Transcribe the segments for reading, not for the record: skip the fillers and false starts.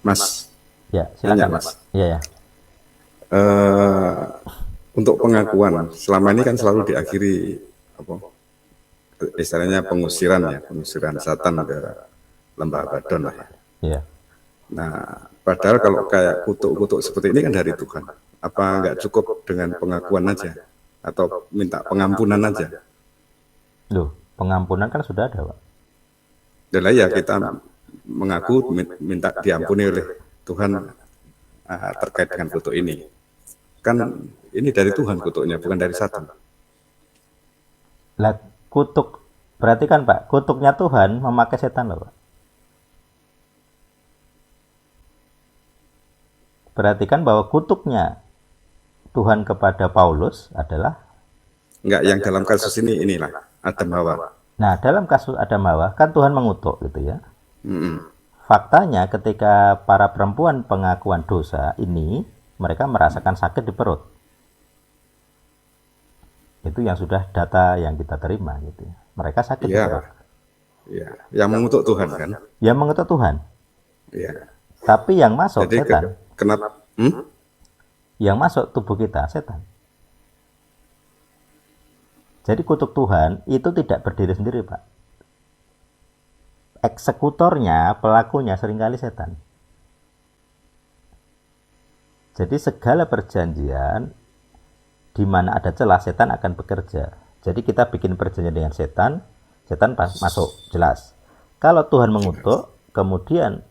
Mas, Ya, tanya silakan, Pak. Mas. Iya, ya. Eh, untuk pengakuan, selama ini kan selalu diakhiri apa? Istilahnya pengusiran ya, pengusiran setan ke lembah Abaddon lah ya. Iya. Nah, padahal kalau kayak kutuk-kutuk seperti ini kan dari Tuhan. Apa nggak cukup dengan pengakuan aja? Atau minta pengampunan aja? Loh, pengampunan kan sudah ada, Pak. Dan lah ya kita mengaku minta diampuni oleh Tuhan terkait dengan kutuk ini. Kan ini dari Tuhan kutuknya, bukan dari Satan. Lah, kutuk berarti kan, Pak, kutuknya Tuhan memakai setan loh, Pak. Perhatikan bahwa kutuknya Tuhan kepada Paulus adalah, Enggak, yang dalam kasus ini inilah Adam Hawa. nah, dalam kasus Adam Hawa kan Tuhan mengutuk gitu ya. Mm-mm. Faktanya ketika para perempuan pengakuan dosa ini, mereka merasakan sakit di perut. Itu yang sudah data yang kita terima gitu ya. Mereka sakit di perut. Iya, iya. Yang mengutuk Tuhan kan? Yang mengutuk Tuhan. Iya. Tapi yang masuk Jadi setan. kenapa? Yang masuk tubuh kita setan. Jadi kutuk Tuhan itu tidak berdiri sendiri, Pak. Eksekutornya, pelakunya seringkali setan. Jadi segala perjanjian di mana ada celah, setan akan bekerja. Jadi kita bikin perjanjian dengan setan, setan masuk, jelas. Kalau Tuhan mengutuk, kemudian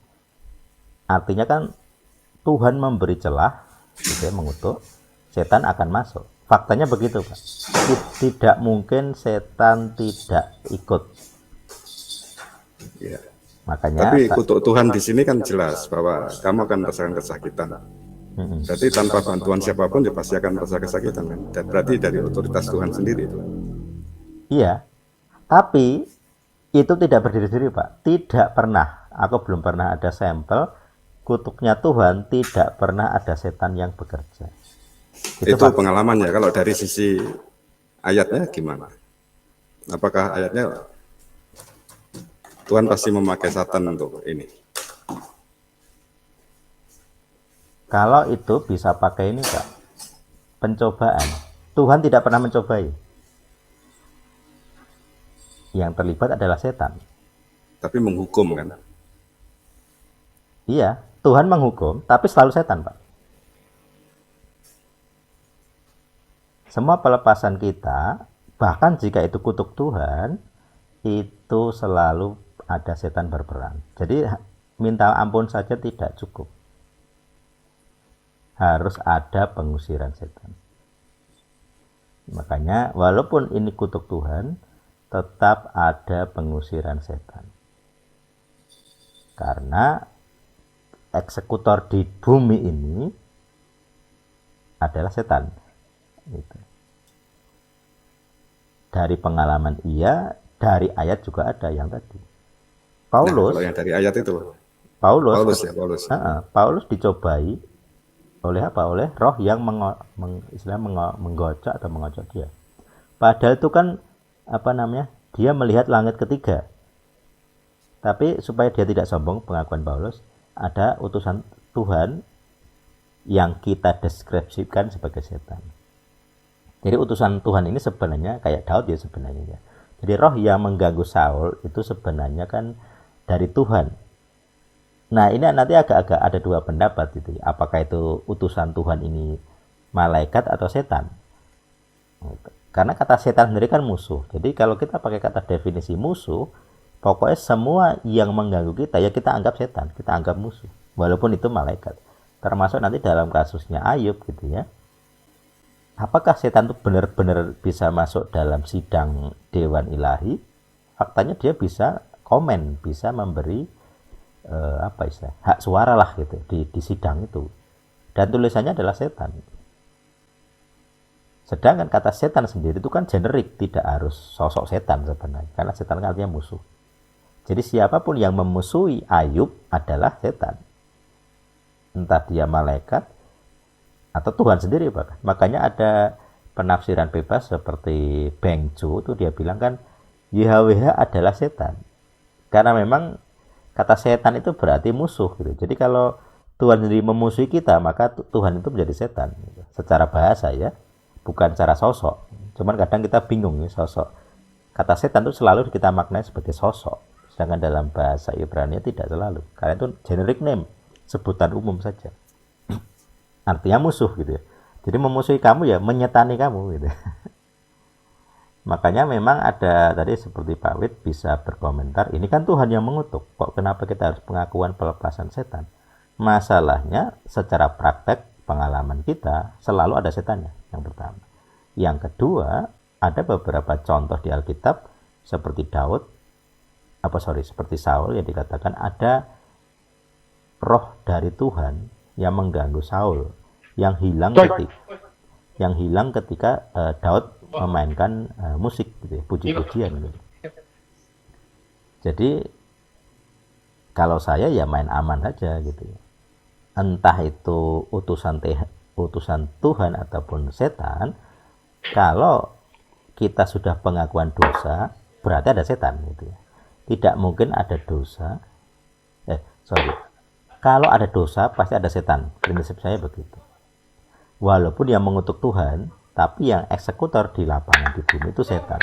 artinya kan Tuhan memberi celah, gitu ya, mengutuk, setan akan masuk. Faktanya begitu, Pak. Tidak mungkin setan tidak ikut. Iya. Makanya, Tapi kutuk Tuhan di sini kan jelas bahwa kamu akan merasakan kesakitan. Berarti tanpa bantuan siapapun dia pasti akan merasa kesakitan kan. Dan berarti dari otoritas Tuhan sendiri itu. iya. Tapi itu tidak berdiri sendiri, Pak. Tidak pernah. Aku belum pernah ada sampel kutuknya Tuhan, tidak pernah ada setan yang bekerja. Itu pengalamannya. Kalau dari sisi ayatnya gimana? Apakah ayatnya Tuhan pasti memakai Satan untuk ini? Kalau itu bisa pakai ini, Pak. Pencobaan. Tuhan tidak pernah mencobai. Yang terlibat adalah setan. Tapi menghukum kan? Iya, Tuhan menghukum, tapi selalu setan, Pak. Semua pelepasan kita, bahkan jika itu kutuk Tuhan, itu selalu ada setan berperan. Jadi minta ampun saja tidak cukup. Harus ada pengusiran setan. Makanya walaupun ini kutuk Tuhan, tetap ada pengusiran setan. Karena eksekutor di bumi ini adalah setan. Gitu. Dari pengalaman iya, dari ayat juga ada yang tadi. Paulus, kalau yang dari ayat itu, Paulus, Paulus dicobai oleh apa? Oleh roh yang menggocok atau mengocok dia. Padahal itu kan apa namanya? Dia melihat langit ketiga. Tapi supaya dia tidak sombong, pengakuan Paulus, ada utusan Tuhan yang kita deskripsikan sebagai setan. Jadi utusan Tuhan ini sebenarnya kayak Daud ya sebenarnya. Jadi roh yang mengganggu Saul itu sebenarnya kan dari Tuhan. Nah ini nanti agak-agak ada dua pendapat gitu. Apakah itu utusan Tuhan ini malaikat atau setan? Karena kata setan sendiri kan musuh. Jadi kalau kita pakai kata definisi musuh, pokoknya semua yang mengganggu kita ya kita anggap setan, kita anggap musuh. Walaupun itu malaikat. Termasuk nanti dalam kasusnya Ayub gitu ya. Apakah setan itu benar-benar bisa masuk dalam sidang Dewan Ilahi? Faktanya dia bisa komen, bisa memberi hak suara lah gitu di sidang itu. Dan tulisannya adalah setan. Sedangkan kata setan sendiri itu kan generik, tidak harus sosok setan sebenarnya. Karena setan kan artinya musuh. Jadi siapapun yang memusuhi Ayub adalah setan. Entah dia malaikat atau Tuhan sendiri bahkan. Makanya ada penafsiran bebas seperti Beng Cho itu dia bilang kan YHWH adalah setan. Karena memang Kata setan itu berarti musuh gitu. Jadi kalau Tuhan sendiri memusuhi kita, maka Tuhan itu menjadi setan gitu. Secara bahasa ya, bukan secara sosok. Cuman kadang kita bingung nih sosok. Kata setan itu selalu kita maknai sebagai sosok. Sedangkan dalam bahasa Ibrani tidak selalu. Karena itu generic name, sebutan umum saja. Artinya musuh gitu ya. Jadi memusuhi kamu ya menyetani kamu gitu. Makanya memang ada tadi seperti Pak Wid bisa berkomentar, ini kan Tuhan yang mengutuk, kok kenapa kita harus pengakuan pelepasan setan? Masalahnya secara praktek pengalaman kita selalu ada setannya, yang pertama. Yang kedua, ada beberapa contoh di Alkitab seperti seperti Saul yang dikatakan ada roh dari Tuhan yang mengganggu Saul, yang hilang ketika Daud memainkan musik gitu ya, puji-pujian gitu. Jadi kalau saya ya main aman saja gitu ya. Entah itu utusan Tuhan ataupun setan, kalau kita sudah pengakuan dosa, berarti ada setan gitu ya. Tidak mungkin ada dosa. Kalau ada dosa pasti ada setan. Prinsip saya begitu. Walaupun yang mengutuk Tuhan, tapi yang eksekutor di lapangan di bumi itu setan.